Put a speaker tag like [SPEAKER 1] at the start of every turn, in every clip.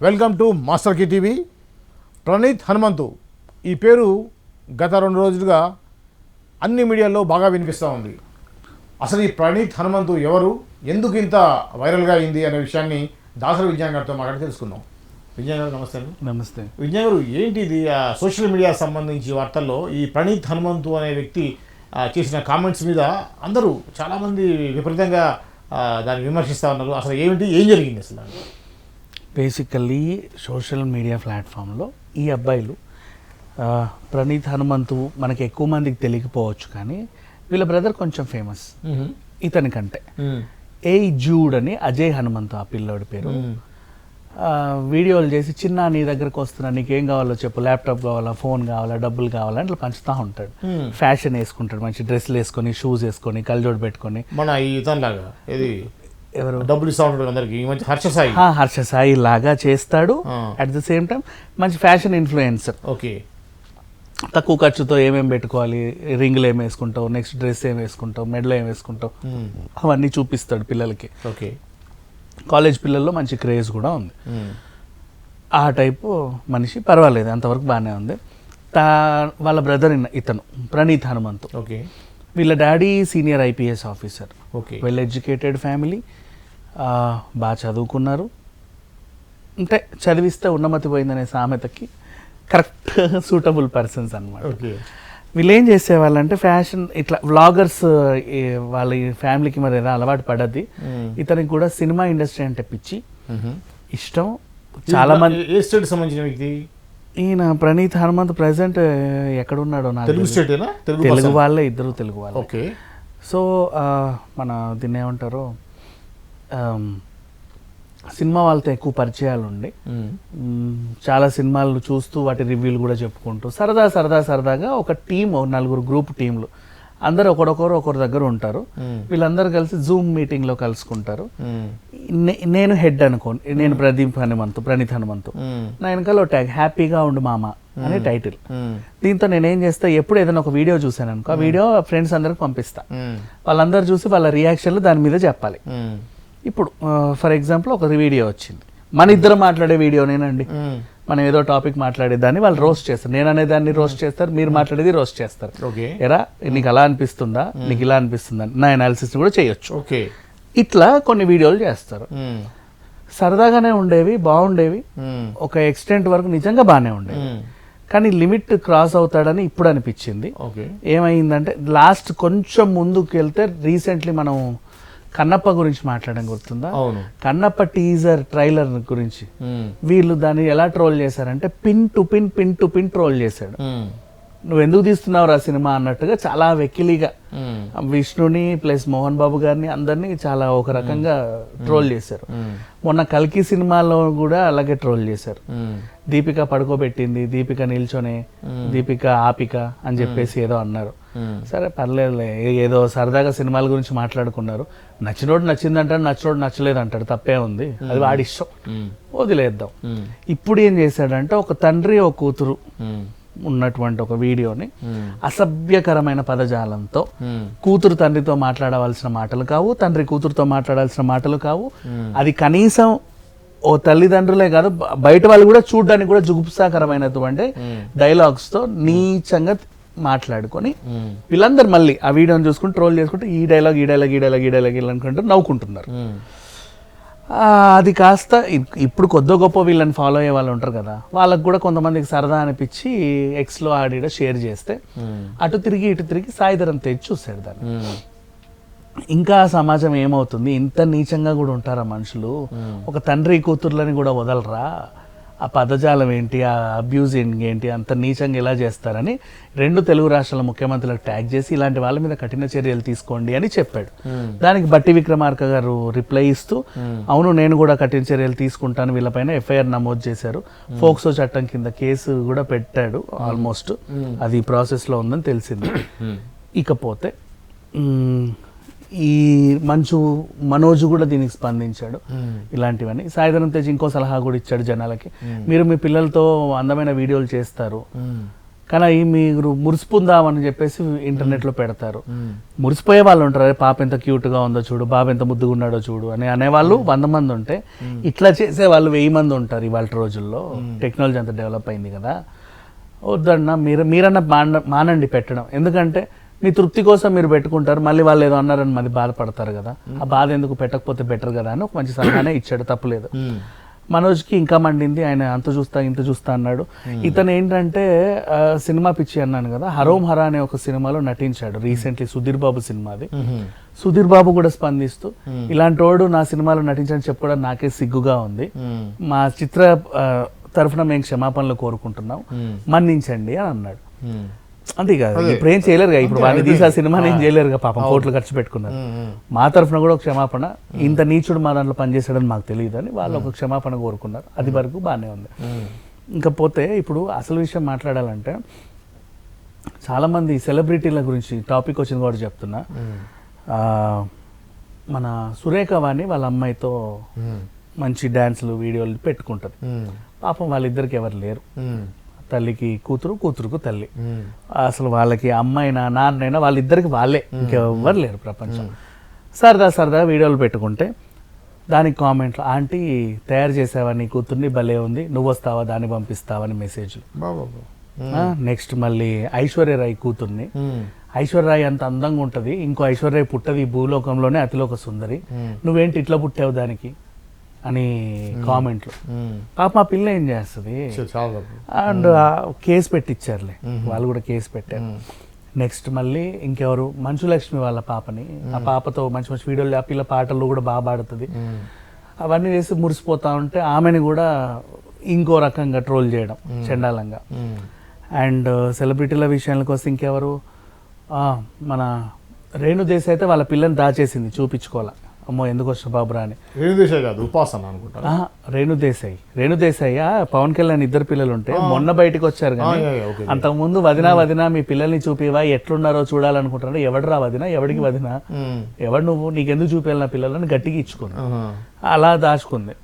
[SPEAKER 1] Welcome to master key TV. Praneeth Hanumanthu ఈ పేరు గత 2 రోజులుగా అన్ని మీడియాల్లో బాగా వినిపిస్తూ ఉంది. అసలు ఈ ప్రణీత్ హనుమంతు ఎవరు, ఎందుకు ఇంత వైరల్గా అయింది అనే విషయాన్ని దాసరి విజ్ఞాన్ గారితో మాట్లాడి తెలుసుకుందాం. విజ్ఞాన్ గారు నమస్తే.
[SPEAKER 2] నమస్తే
[SPEAKER 1] విజ్ఞాన్ గారు, ఏంటి ఇది సోషల్ మీడియా సంబంధించి వార్తల్లో ఈ ప్రణీత్ హనుమంతు అనే వ్యక్తి చేసిన కామెంట్స్ మీద అందరూ చాలామంది విపరీతంగా దాన్ని విమర్శిస్తూ ఉన్నారు. అసలు ఏం జరిగింది అసలు?
[SPEAKER 2] బేసికల్లీ సోషల్ మీడియా ప్లాట్ఫామ్లో ఈ అబ్బాయిలు ప్రణీత్ హనుమంతు మనకి ఎక్కువ మందికి తెలియకపోవచ్చు, కానీ వీళ్ళ బ్రదర్ కొంచెం ఫేమస్ ఇతని కంటే. జూడ్ అని అజయ్ హనుమంతు ఆ పిల్లోడి పేరు. వీడియోలు చేసి చిన్న నీ దగ్గరకు వస్తున్నా, నీకేం కావాలో చెప్పు, ల్యాప్టాప్ కావాలా, ఫోన్ కావాలా, డబ్బులు కావాలా అట్లా పంచుతూ ఉంటాడు. ఫ్యాషన్ వేసుకుంటాడు, మంచి డ్రెస్సులు వేసుకొని, షూస్ వేసుకొని, కళ్ళజోడు పెట్టుకొని,
[SPEAKER 1] మన ఇతనిలాగా ఇది ఎవరు డబ్బులు ఇస్తూ ఉంటాడు అందరికి, మంచి హర్ష
[SPEAKER 2] సాయి లాగా చేస్తాడు. అట్ ద సేమ్ టైం మంచి ఫ్యాషన్ ఇన్ఫ్లుయెన్సర్.
[SPEAKER 1] ఓకే,
[SPEAKER 2] తక్కువ ఖర్చుతో ఏమేమి పెట్టుకోవాలి, రింగులు ఏం వేసుకుంటావు, నెక్స్ట్ డ్రెస్ ఏం వేసుకుంటావు, మెడలో ఏం వేసుకుంటావు, అవన్నీ చూపిస్తాడు పిల్లలకి.
[SPEAKER 1] ఓకే,
[SPEAKER 2] కాలేజ్ పిల్లల్లో మంచి క్రేజ్ కూడా ఉంది. ఆ టైపు మనిషి, పర్వాలేదు, అంతవరకు బాగానే ఉంది. వాళ్ళ బ్రదర్ ఇతను ప్రణీత్ హనుమంతు.
[SPEAKER 1] ఓకే, వీళ్ళ
[SPEAKER 2] daddy senior IPS officer.
[SPEAKER 1] Okay,
[SPEAKER 2] well educated family, బాగా చదువుకున్నారు. అంటే చదివిస్తే ఉన్నమతి పోయిందనే సామెతకి కరెక్ట్ సూటబుల్ పర్సన్స్ అనమాట. వీళ్ళు ఏం చేసేవాళ్ళంటే ఫ్యాషన్ ఇట్లా వ్లాగర్స్, వాళ్ళ ఫ్యామిలీకి మరి ఏదో అలవాటు పడద్ది. ఇతనికి కూడా సినిమా ఇండస్ట్రీ అంటే పిచ్చి, ఇష్టం. చాలా మంది.
[SPEAKER 1] ఏ స్టేట్ సంబంధించిన వ్యక్తి
[SPEAKER 2] ఈయన ప్రణీత్ హనుమంత్ ప్రెసెంట్ ఎక్కడున్నాడో నాకు తెలుగు వాళ్ళే, ఇద్దరు తెలుగు వాళ్ళు.
[SPEAKER 1] ఓకే,
[SPEAKER 2] సో మన దీన్ని ఏమంటారు, సినిమా వాళ్ళతో ఎక్కువ పరిచయాలు ఉండి చాలా సినిమాలు చూస్తూ వాటి రివ్యూలు కూడా చెప్పుకుంటూ సరదాగా ఒక టీం, 4 గ్రూప్ టీంలు, అందరు ఒకరి దగ్గర ఉంటారు. వీళ్ళందరూ కలిసి జూమ్ మీటింగ్ లో కలుసుకుంటారు. నేను హెడ్ అనుకోండి, నేను ప్రణీత్ హనుమంతు. నా వెనకాల ట్యాగ్ హ్యాపీగా ఉండు మామ అనే టైటిల్. దీంతో నేనేం చేస్తా, ఎప్పుడు ఏదైనా ఒక వీడియో చూసాను అనుకో, ఆ వీడియో ఫ్రెండ్స్ అందరికి పంపిస్తా. వాళ్ళందరూ చూసి వాళ్ళ రియాక్షన్లు దాని మీద చెప్పాలి. ఇప్పుడు ఫర్ ఎగ్జాంపుల్ ఒక వీడియో వచ్చింది, మన ఇద్దరు మాట్లాడే వీడియోనేనండి. మనం ఏదో టాపిక్ మాట్లాడేదాన్ని వాళ్ళు రోస్ట్ చేస్తారు, నేను అనేదాన్ని రోస్ట్ చేస్తారు, మీరు మాట్లాడేది రోస్ట్ చేస్తారు. ఎరా నీకు అలా అనిపిస్తుందా, నీకు ఇలా అనిపిస్తుందా, నా అనాలిసిస్ కూడా చేయొచ్చు. ఇట్లా కొన్ని వీడియోలు చేస్తారు. సరదాగానే ఉండేవి, బాగుండేవి, ఒక ఎక్స్టెంట్ వరకు నిజంగా బాగానే ఉండేవి. కానీ లిమిట్ క్రాస్ అవుతాడని ఇప్పుడు అనిపించింది. ఏమైందంటే లాస్ట్ కొంచెం ముందుకు వెళ్తే, రీసెంట్లీ మనం కన్నప్ప గురించి మాట్లాడడం గుర్తుందా? కన్నప్ప టీజర్ ట్రైలర్ గురించి వీళ్ళు దాన్ని ఎలా ట్రోల్ చేశారంటే, పిన్ టు పిన్ ట్రోల్ చేశాడు. నువ్వు ఎందుకు తీస్తున్నావు రా సినిమా అన్నట్టుగా చాలా వెకిలిగా విష్ణుని ప్లస్ మోహన్ బాబు గారిని అందరినీ చాలా ఒక రకంగా ట్రోల్ చేశారు. మొన్న కల్కి సినిమాలో కూడా అలాగే ట్రోల్ చేశారు. దీపిక పడుకోబెట్టింది, దీపిక నిల్చొని, దీపిక ఆపిక అని చెప్పేసి ఏదో అన్నారు. సరే పర్లేదులే, ఏదో సరదాగా సినిమాల గురించి మాట్లాడుకున్నారు. నచ్చినోడు నచ్చిందంటాడు, నచ్చినోడు నచ్చలేదు అంటాడు, తప్పే ఉంది, అది వాడి ఇష్టం, వదిలేద్దాం. ఇప్పుడు ఏం చేశాడంటే, ఒక తండ్రి ఒక కూతురు ఉన్నటువంటి ఒక వీడియోని అసభ్యకరమైన పదజాలంతో, కూతురు తండ్రితో మాట్లాడవలసిన మాటలు కావు, తండ్రి కూతురుతో మాట్లాడాల్సిన మాటలు కావు, అది కనీసం ఓ తల్లిదండ్రులే కాదు బయట వాళ్ళు కూడా చూడడానికి కూడా జుగుప్సాకరమైనటువంటి డైలాగ్స్ తో నీచంగా మాట్లాడుకొని వీళ్ళందరూ మళ్ళీ ఆ వీడియోని చూసుకుని ట్రోల్ చేసుకుంటూ ఈ డైలాగ్ అనుకుంటూ నవ్వుకుంటున్నారు. అది కాస్త ఇప్పుడు కొద్దో గొప్ప వీళ్ళని ఫాలో అయ్యే వాళ్ళు ఉంటారు కదా, వాళ్ళకు కూడా కొంతమందికి సరదా అనిపించి ఎక్స్లో ఆడిడ షేర్ చేస్తే అటు తిరిగి సాయిధరం తేజ్ చూసాడు దాన్ని. ఇంకా సమాజం ఏమవుతుంది, ఇంత నీచంగా కూడా ఉంటారా మనుషులు, ఒక తండ్రి కూతుర్లని కూడా వదలరా, ఆ పదజాలం ఏంటి, ఆ అబ్యూజింగ్ ఏంటి, అంత నీచంగా ఎలా చేస్తారని 2 తెలుగు రాష్ట్రాల ముఖ్యమంత్రులకు ట్యాగ్ చేసి ఇలాంటి వాళ్ళ మీద కఠిన చర్యలు తీసుకోండి అని చెప్పాడు. దానికి బట్టి విక్రమార్క గారు రిప్లై ఇస్తూ, అవును నేను కూడా కఠిన చర్యలు తీసుకుంటాను, వీళ్ళపైన ఎఫ్ఐఆర్ నమోదు చేశారు, ఫోక్సో చట్టం కింద కేసు కూడా పెట్టాడు, ఆల్మోస్ట్ అది ప్రాసెస్లో ఉందని తెలిసింది. ఇకపోతే ఈ మనోజ్ కూడా దీనికి స్పందించాడు. ఇలాంటివన్నీ సాయిధరం తేజ్ ఇంకో సలహా కూడా ఇచ్చాడు జనాలకి, మీరు మీ పిల్లలతో అందమైన వీడియోలు చేస్తారు, కానీ అవి మీరు మురిసిపుందామని చెప్పేసి ఇంటర్నెట్లో పెడతారు. మురిసిపోయే వాళ్ళు ఉంటారు, అరే పాప ఎంత క్యూట్గా ఉందో చూడు, బాబు ఎంత ముద్దుగా ఉన్నాడో చూడు అని అనేవాళ్ళు 100 మంది ఉంటే, ఇట్లా చేసే వాళ్ళు 1000 మంది ఉంటారు ఇవాళ రోజుల్లో. టెక్నాలజీ అంత డెవలప్ అయింది కదా. వద్దన్నా మీరన్నా మానండి పెట్టడం. ఎందుకంటే మీ తృప్తి కోసం మీరు పెట్టుకుంటారు, మళ్ళీ వాళ్ళు ఏదో అన్నారని మళ్ళీ బాధపడతారు కదా. ఆ బాధ ఎందుకు, పెట్టకపోతే బెటర్ కదా అని ఒక మంచి సలహానే ఇచ్చాడు, తప్పులేదు. మనోజ్కి ఇంకా మండింది, ఆయన అంత చూస్తా ఇంత చూస్తా అన్నాడు. ఇతను ఏంటంటే సినిమా పిచ్చి అన్నాను కదా, హరోం హరా అనే ఒక సినిమాలో నటించాడు రీసెంట్లీ, సుధీర్ బాబు సినిమాది. సుధీర్ బాబు కూడా స్పందిస్తూ ఇలాంటి వాడు నా సినిమాలో నటించని చెప్పుకోవడం నాకే సిగ్గుగా ఉంది, మా చిత్ర తరఫున మేము క్షమాపణలు కోరుకుంటున్నాం, మన్నించండి అని అన్నాడు. అంతే కాదు, ఇప్పుడు ఏం చేయలేరుగా, ఇప్పుడు వాడిని తీసి ఆ సినిమా ఏం చేయలేరుగా, పాపం కోట్లు ఖర్చు పెట్టుకున్నారు. మా తరఫున కూడా ఒక క్షమాపణ, ఇంత నీచుడు మా దాంట్లో పనిచేసాడని మాకు తెలియదు అని వాళ్ళు ఒక క్షమాపణ కోరుకున్నారు. అది వరకు బాగానే ఉంది. ఇంకపోతే ఇప్పుడు అసలు విషయం మాట్లాడాలంటే, చాలామంది సెలబ్రిటీల గురించి టాపిక్ వచ్చింది కూడా చెప్తున్నా. మన సురేఖ వాణి వాళ్ళ అమ్మాయితో మంచి డ్యాన్సులు వీడియోలు పెట్టుకుంటుంది. పాపం వాళ్ళిద్దరికి ఎవరు లేరు, తల్లికి కూతురు, కూతురుకు తల్లి. అసలు వాళ్ళకి అమ్మాయినా నాన్నైనా వాళ్ళిద్దరికి వాళ్ళే, ఇంకెవ్వరు లేరు ప్రపంచం. సరదా వీడియోలు పెట్టుకుంటే దానికి కామెంట్లు, ఆంటీ తయారు చేసావా నీ కూతుర్ని, భలే ఉంది, నువ్వు వస్తావా దాన్ని పంపిస్తావని మెసేజ్లు. నెక్స్ట్ మళ్ళీ ఐశ్వర్యరాయ్ కూతుర్ని, ఐశ్వర్యరాయ్ అంత అందంగా ఉంటుంది, ఇంకో ఐశ్వర్యరాయ్ పుట్టది ఈ భూలోకంలోనే అతిలోక సుందరి, నువ్వేంటి ఇట్లా పుట్టావు దానికి అని కామెంట్లు. పాప మా పిల్ల ఏం చేస్తుంది, అండ్ కేసు పెట్టించారులే, వాళ్ళు కూడా కేసు పెట్టారు. నెక్స్ట్ మళ్ళీ ఇంకెవరు, మంచులక్ష్మి వాళ్ళ పాపని, ఆ పాపతో మంచి మంచి వీడియోలు, ఆ పిల్ల పాటలు కూడా బాగా పాడుతుంది, అవన్నీ చేసి మురిసిపోతా ఉంటే ఆమెని కూడా ఇంకో రకంగా ట్రోల్ చేయడం చండాలంగా. అండ్ సెలబ్రిటీల విషయానికి వస్తే ఇంకెవరు, మన రేణు దేశాయ్ అయితే వాళ్ళ పిల్లని దాచేసింది, చూపించుకోవాలా, అమ్మో ఎందుకు వచ్చిన బాబురా అని.
[SPEAKER 1] రేణుదేశాయ్ కాదు, ఉపాసన అనుకుంటా.
[SPEAKER 2] రేణుదేశాయ్ పవన్ కళ్యాణ్ ఇద్దరు పిల్లలు ఉంటే మొన్న బయటకు వచ్చారు కానీ, అంతకుముందు వదినా మీ పిల్లల్ని చూపివా ఎట్లున్నారో చూడాలనుకుంటున్నాడు. ఎవడరా వదినా, ఎవడికి వదినా, ఎవడు నువ్వు, నీకెందుకు చూపించాలి నా పిల్లలని గట్టిగా ఇచ్చుకుంది, అలా దాచుకుంది.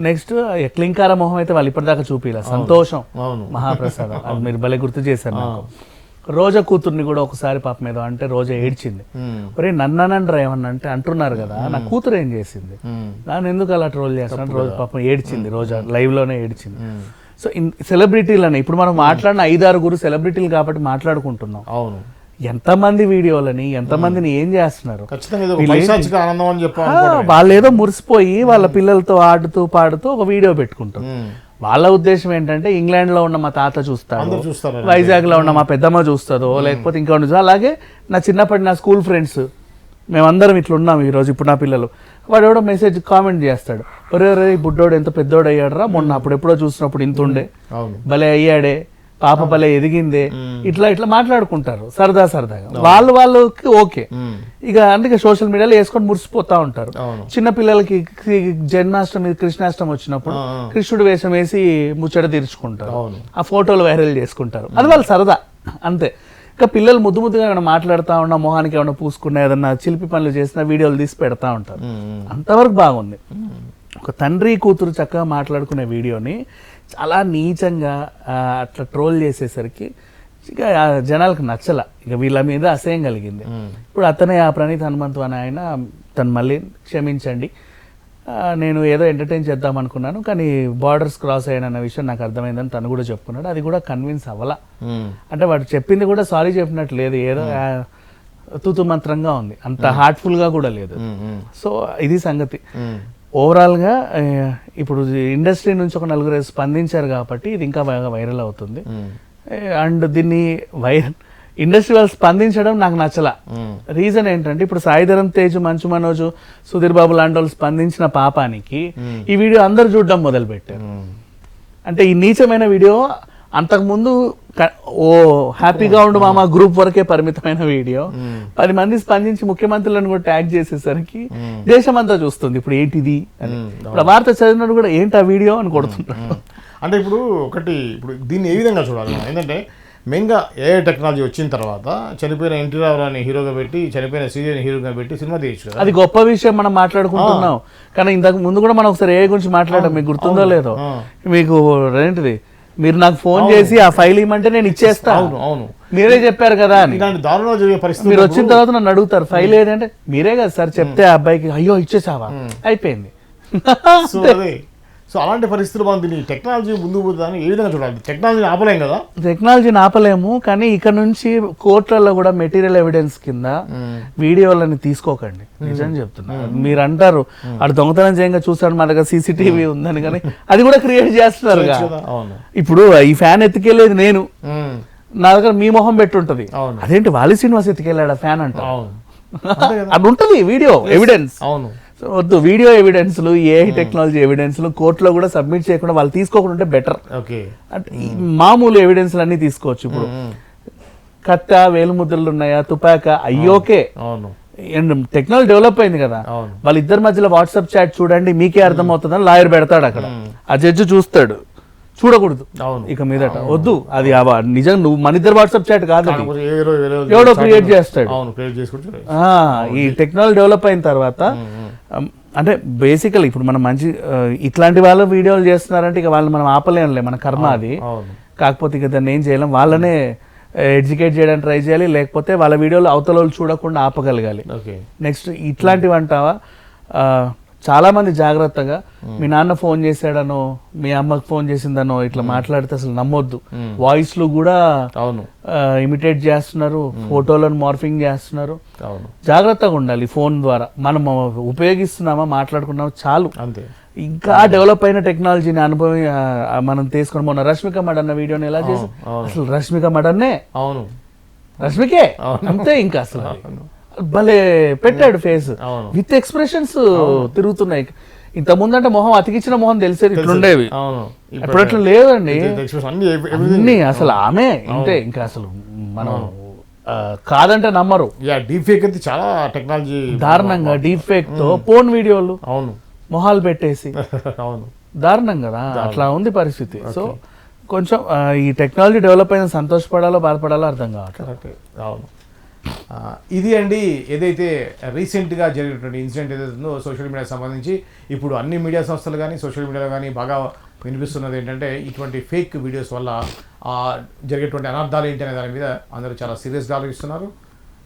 [SPEAKER 2] నెక్స్ట్ క్లింకార మొహం అయితే వాళ్ళు ఇప్పటిదాకా చూపిలా, సంతోషం మహాప్రసాదం, అది మీరు భలే గుర్తు చేశారు నాకు. రోజా కూతుర్ని కూడా ఒకసారి పాప మీద అంటే రోజా ఏడ్చింది, ఒరే నన్ననండ్రా ఏమన్నా అంటే అంటున్నారు కదా, నా కూతురు ఏం చేసింది, దాన్ని ఎందుకు అలా ట్రోల్ చేస్తాను. రోజు పాపం ఏడ్చింది, రోజా లైవ్ లోనే ఏడ్చింది. సో సెలబ్రిటీలని ఇప్పుడు మనం మాట్లాడిన 5-6 సెలబ్రిటీలు కాబట్టి మాట్లాడుకుంటున్నాం. అవును, ఎంతమంది వీడియోలని, ఎంతమందిని ఏం చేస్తున్నారు. వాళ్ళు ఏదో మురిసిపోయి వాళ్ళ పిల్లలతో ఆడుతూ పాడుతూ ఒక వీడియో పెట్టుకుంటారు. వాళ్ళ ఉద్దేశం ఏంటంటే, ఇంగ్లాండ్ లో ఉన్న మా తాత చూస్తాడు, వైజాగ్ లో ఉన్న మా పెద్దమ్మ చూస్తుందో, లేకపోతే ఇంకా అలాగే నా చిన్నప్పటి నా స్కూల్ ఫ్రెండ్స్ మేమందరం ఇట్లా ఉన్నాం ఈరోజు. ఇప్పుడు నా పిల్లలు వాడు ఎవడో మెసేజ్ కామెంట్ చేస్తాడు, ఒరే బుడ్డోడు ఎంత పెద్దోడు అయ్యాడరా, మొన్న అప్పుడెప్పుడో చూసినప్పుడు ఇంత ఉండే, భలే అయ్యాడే, పాప భలే ఎదిగిందే, ఇట్లా మాట్లాడుకుంటారు సరదాగా. వాళ్ళకి ఓకే. ఇక అందుకే సోషల్ మీడియాలో వేసుకొని మురిసిపోతా ఉంటారు. చిన్న పిల్లలకి జన్మాష్టమి కృష్ణాష్టమి వచ్చినప్పుడు కృష్ణుడు వేషం వేసి ముచ్చట తీర్చుకుంటారు, ఆ ఫోటోలు వైరల్ చేసుకుంటారు, అది వాళ్ళ సరదా అంతే. ఇంకా పిల్లలు ముద్దుగా ఏమైనా మాట్లాడుతూ ఉన్నా, మొహానికి ఏమైనా పూసుకున్నా, ఏదన్నా చిలిపి పనులు చేసినా వీడియోలు తీసి పెడతా ఉంటారు. అంతవరకు బాగుంది. ఒక తండ్రి కూతురు చక్కగా మాట్లాడుకునే వీడియోని చాలా నీచంగా అట్లా ట్రోల్ చేసేసరికి ఇక జనాలకు నచ్చల, ఇక వీళ్ళ మీద అసహ్యం కలిగింది. ఇప్పుడు అతనే ఆ ప్రణీత్ హనుమంతు అని ఆయన తను మళ్ళీ క్షమించండి, నేను ఏదో ఎంటర్టైన్ చేద్దాం అనుకున్నాను కానీ బార్డర్స్ క్రాస్ అయ్యానన్న విషయం నాకు అర్థమైందని తను కూడా చెప్పుకున్నాడు. అది కూడా కన్విన్స్ అవ్వాల, అంటే వాడు చెప్పింది కూడా సారీ చెప్పినట్టు లేదు, ఏదో తుతు మంత్రంగా ఉంది, అంత హార్ట్ఫుల్గా కూడా లేదు. సో ఇది సంగతి. ఓవరాల్గా ఇప్పుడు ఇండస్ట్రీ నుంచి ఒక 4 స్పందించారు కాబట్టి ఇది ఇంకా బాగా వైరల్ అవుతుంది. అండ్ దీన్ని ఇండస్ట్రీ వాళ్ళు స్పందించడం నాకు నచ్చల. రీజన్ ఏంటంటే, ఇప్పుడు సాయిధరం తేజ్, మంచు మనోజ్, సుధీర్ బాబు లాంటి వాళ్ళు స్పందించిన పాపానికి ఈ వీడియో అందరు చూడడం మొదలు పెట్టారు. అంటే ఈ నీచమైన వీడియో అంతకుముందు హ్యాపీగా ఉండు మామ గ్రూప్ వరకే పరిమితమైన వీడియో 10 మంది స్పందించి ముఖ్యమంత్రులను కూడా ట్యాగ్ చేసేసరికి దేశమంతా చూస్తుంది ఇప్పుడు ఏంటిది అని. ఇప్పుడు వార్త చదివినట్టు కూడా ఏంటి ఆ వీడియో అని కొడుతుంటారు.
[SPEAKER 1] అంటే ఇప్పుడు దీన్ని ఏ విధంగా చూడాలి, ఏంటంటే మెయిన్గా ఏఐ టెక్నాలజీ వచ్చిన తర్వాత చనిపోయిన ఎన్టీ రామారావుని హీరోగా పెట్టి, చనిపోయిన శ్రీదేవిని హీరోగా పెట్టి సినిమా తీయచ్చు కదా,
[SPEAKER 2] అది గొప్ప విషయం మనం మాట్లాడుకుంటున్నాం. కానీ ఇంతకు ముందు కూడా మనం ఒకసారి ఏఐ గురించి మాట్లాడాం, మీకు గుర్తుందో లేదో. మీకు ఏంటిది మీరు నాకు ఫోన్ చేసి ఆ ఫైల్ ఇవ్వమంటే నేను ఇచ్చేస్తా.
[SPEAKER 1] అవును అవును
[SPEAKER 2] మీరే చెప్పారు కదా అని.
[SPEAKER 1] ఇలాంటి దారుణంగా జరిగే పరిస్థితి
[SPEAKER 2] మీరు వచ్చిన తర్వాత నన్ను అడుగుతారు ఫైల్ ఏదంటే మీరే కదా సార్ చెప్తే ఆ అబ్బాయికి అయ్యో ఇచ్చేసావా అయిపోయింది.
[SPEAKER 1] సో అదే సో అలాంటి పరిస్థితులు మనం దీన్ని టెక్నాలజీ ముందుకు పోతుందని ఏ విధంగా చూడాలి? టెక్నాలజీని ఆపలేం కదా.
[SPEAKER 2] టెక్నాలజీని ఆపలేము, కానీ ఇక్కడ నుంచి కోర్టులలో కూడా మెటీరియల్ ఎవిడెన్స్ కింద వీడియోలని తీసుకోకండి. నిజం చెప్తున్నా. మీరు అంటారు అటు దొంగతనం చేయంగా చూసాడు మా దగ్గర సీసీటీవీ ఉందని, కానీ అది కూడా క్రియేట్ చేస్తున్నారు.
[SPEAKER 1] అవును
[SPEAKER 2] ఇప్పుడు ఈ ఫ్యాన్ ఎత్తుకెళ్ళేది నేను, నా దగ్గర మీ మొహం పెట్టుంటది. అదేంటి వాలి శ్రీనివాస్ ఎత్తుకెళ్ళాడు ఫ్యాన్ అంట, అది ఉంటుంది వీడియో ఎవిడెన్స్.
[SPEAKER 1] అవును
[SPEAKER 2] వద్దు, వీడియో ఎవిడెన్స్లు ఏఐ టెక్నాలజీ ఎవిడెన్స్లు కోర్టులో కూడా సబ్మిట్ చేయకుండా వాళ్ళు తీసుకోకుండా ఉంటే బెటర్.
[SPEAKER 1] ఓకే
[SPEAKER 2] అంటే ఈ మామూలు ఎవిడెన్స్లు అన్ని తీసుకోవచ్చు. ఇప్పుడు కత్త వేలు ముద్రలు ఉన్నాయా తుపాక అయ్యోకే,
[SPEAKER 1] అవును
[SPEAKER 2] టెక్నాలజీ డెవలప్ అయింది కదా. వాళ్ళిద్దరి మధ్యలో వాట్సాప్ చాట్ చూడండి మీకే అర్థం అవుతుందని లాయర్ పెడతాడు అక్కడ, ఆ జడ్జి చూస్తాడు. చూడకూడదు ఇక మీదట, వద్దు అది నిజంగా నువ్వు మన ఇద్దరు వాట్సాప్ చాట్ కాదు, ఎవడో క్రియేట్ చేస్తాడు. ఈ టెక్నాలజీ డెవలప్ అయిన తర్వాత అంటే బేసికల్ ఇప్పుడు మనం మంచి ఇట్లాంటి వాళ్ళు వీడియోలు చేస్తున్నారంటే ఇక వాళ్ళు మనం ఆపలేంలే, మన కర్మ అది. కాకపోతే ఇక దాన్ని ఏం చేయలేం, వాళ్ళనే ఎడ్యుకేట్ చేయడానికి ట్రై చేయాలి, లేకపోతే వాళ్ళ వీడియోలు అవతల వాళ్ళు చూడకుండా ఆపగలగాలి. నెక్స్ట్ ఇట్లాంటివి అంటావా, చాలా మంది జాగ్రత్తగా మీ నాన్న ఫోన్ చేశాడనో మీ అమ్మకి ఫోన్ చేసిందనో ఇట్లా మాట్లాడితే అసలు నమ్మొద్దు. వాయిస్లు కూడా ఇమిటేట్ చేస్తున్నారు, ఫోటోలను మార్ఫింగ్ చేస్తున్నారు. జాగ్రత్తగా ఉండాలి. ఫోన్ ద్వారా మనం ఉపయోగిస్తున్నామా మాట్లాడుకున్నామా చాలు. ఇంకా డెవలప్ అయిన టెక్నాలజీని అనుభవం మనం తీసుకుని మొన్న రష్మిక మడన్న వీడియోని ఎలా చేసి అసలు రష్మిక మడన్నే రష్మికే అంతే, ఇంకా అసలు భలే పెట్టాడు ఫేస్ విత్ ఎక్స్ప్రెషన్స్ తిరుగుతున్నాయి. ఇంత ముందంటే మొహం అతికిచ్చిన మొహం తెలిసేది ఇట్లుండేవి, ఇప్పుడు అట్లా లేదండి అన్ని. అసలు ఆమె అంటే ఇంకా అసలు మనం కాదంటే నమ్మరు.
[SPEAKER 1] డీప్ ఫేక్ అయితే చాలా టెక్నాలజీ
[SPEAKER 2] దారుణంగా డీప్ ఫేక్ తో ఫోన్ వీడియోలు మొహాలు పెట్టేసి దారుణం కదా, అట్లా ఉంది పరిస్థితి. సో కొంచెం ఈ టెక్నాలజీ డెవలప్ అయిన సంతోషపడాలో బాధపడాలో అర్థం కావట్లేదు.
[SPEAKER 1] అవును ఇది అండి ఏదైతే రీసెంట్గా జరిగినటువంటి ఇన్సిడెంట్ ఏదైతే ఉందో సోషల్ మీడియాకి సంబంధించి ఇప్పుడు అన్ని మీడియా సంస్థలు కానీ సోషల్ మీడియాలో కానీ బాగా వినిపిస్తున్నది ఏంటంటే ఇటువంటి ఫేక్ వీడియోస్ వల్ల జరిగేటువంటి అనర్థాలు ఏంటి అనే దాని మీద అందరూ చాలా సీరియస్గా ఆలోచిస్తున్నారు.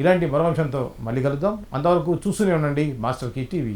[SPEAKER 1] ఇలాంటి మరో అంశంతో మళ్ళీ కలుద్దాం. అంతవరకు చూస్తూనే ఉండండి మాస్టర్ కీ టీవీ.